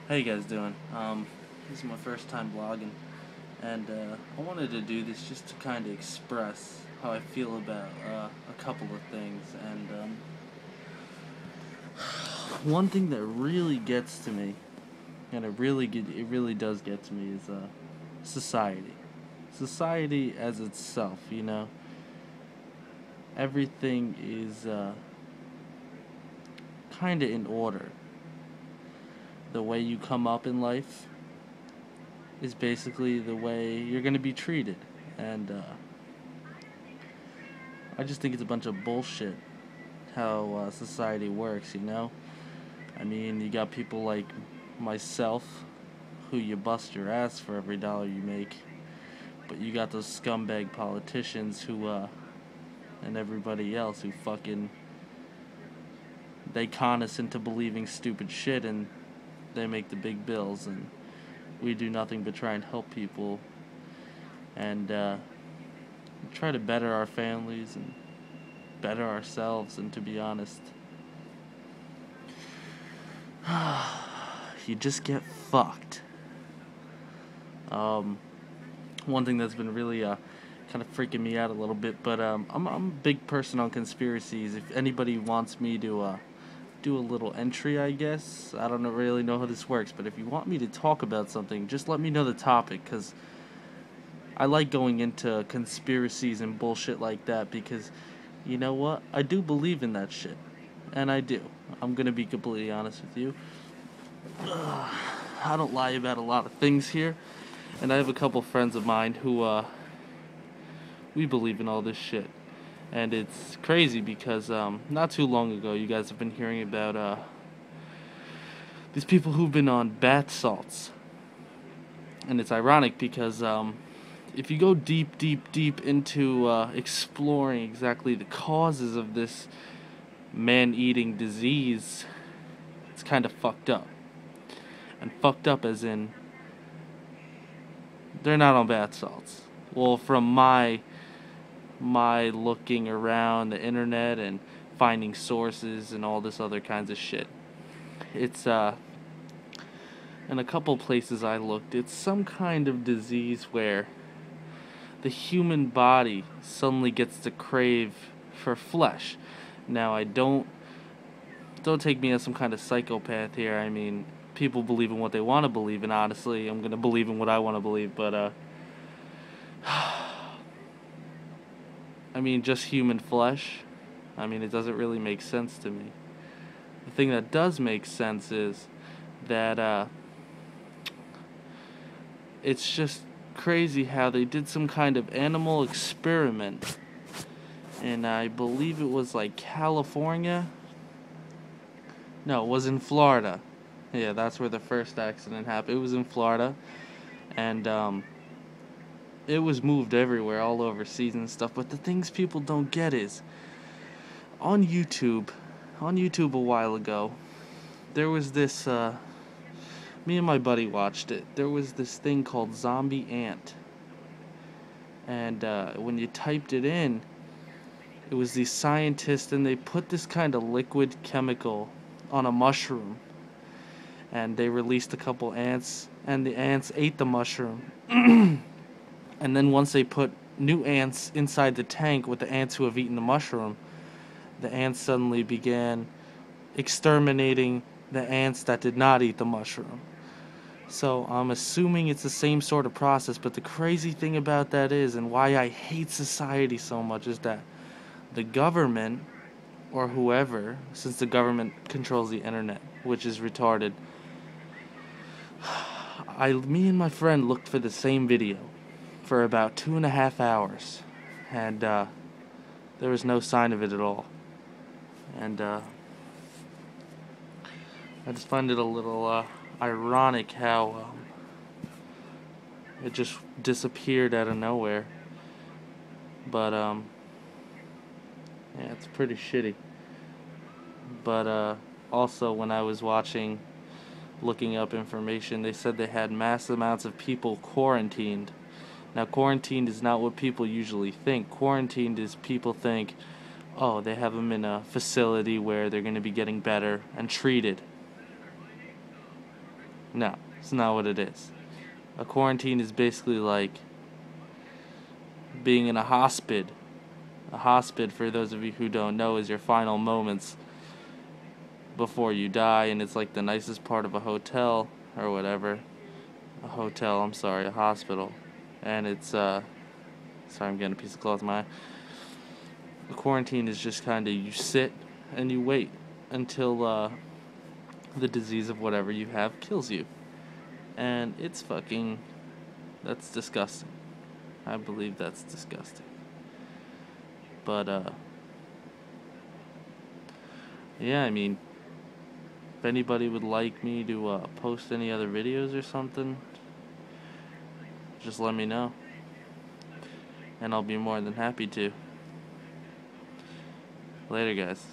How you guys doing? This is my first time blogging, and I wanted to do this just to kind of express how I feel about a couple of things. And one thing that really gets to me, and it really does get to me, is society. Society as itself, you know. Everything is kind of in order. The way you come up in life is basically the way you're going to be treated. And I just think it's a bunch of bullshit how society works, you know? I mean, you got people like myself who you bust your ass for every dollar you make. But you got those scumbag politicians who, and everybody else who they con us into believing stupid shit, and they make the big bills, and we do nothing but try and help people and try to better our families and better ourselves. And to be honest, you just get fucked. One thing that's been really kind of freaking me out a little bit, but I'm a big person on conspiracies. If anybody wants me to do a little entry, I guess. I don't really know how this works, but if you want me to talk about something, just let me know the topic, because I like going into conspiracies and bullshit like that, because, you know what? I do believe in that shit. And I do. I'm gonna be completely honest with you. I don't lie about a lot of things here, and I have a couple friends of mine who, we believe in all this shit. And it's crazy because not too long ago, you guys have been hearing about these people who've been on bath salts. And it's ironic because if you go deep into exploring exactly the causes of this man-eating disease, it's kind of fucked up. And fucked up as in, they're not on bath salts. Well, from my looking around the internet and finding sources and all this other kinds of shit, it's in a couple places I looked, it's some kind of disease where the human body suddenly gets to crave for flesh. Now, I don't take me as some kind of psychopath here. I mean, people believe in what they want to believe, and honestly, I'm gonna believe in what I want to believe, but I mean, just human flesh? I mean, it doesn't really make sense to me. The thing that does make sense is that it's just crazy how they did some kind of animal experiment, and I believe it was like California. No, it was in Florida. Yeah, that's where the first accident happened. It was in Florida, and it was moved everywhere, all overseas and stuff. But the things people don't get is, on YouTube a while ago, there was this, me and my buddy watched it. There was this thing called zombie ant. And when you typed it in, it was these scientists, and they put this kind of liquid chemical on a mushroom. And they released a couple ants, and the ants ate the mushroom. And then once they put new ants inside the tank with the ants who have eaten the mushroom, the ants suddenly began exterminating the ants that did not eat the mushroom. So I'm assuming it's the same sort of process, but the crazy thing about that is, and why I hate society so much, is that the government, or whoever, since the government controls the internet, which is retarded, me and my friend looked for the same video for about 2.5 hours, and there was no sign of it at all. And I just find it a little ironic how it just disappeared out of nowhere. But yeah, it's pretty shitty. But also, when I was looking up information, they said they had mass amounts of people quarantined. Now, quarantined is not what people usually think. Quarantined is people think, oh, they have them in a facility where they're going to be getting better and treated. No, it's not what it is. A quarantine is basically like being in a hospice. A hospice, for those of you who don't know, is your final moments before you die, and it's like the nicest part of a hotel or whatever. A hospital. And it's sorry, I'm getting a piece of cloth in my eye. The quarantine is just kind of, you sit and you wait until the disease of whatever you have kills you. And it's fucking, that's disgusting. I believe that's disgusting. But yeah, I mean, if anybody would like me to post any other videos or something, just let me know, and I'll be more than happy to. Later, guys.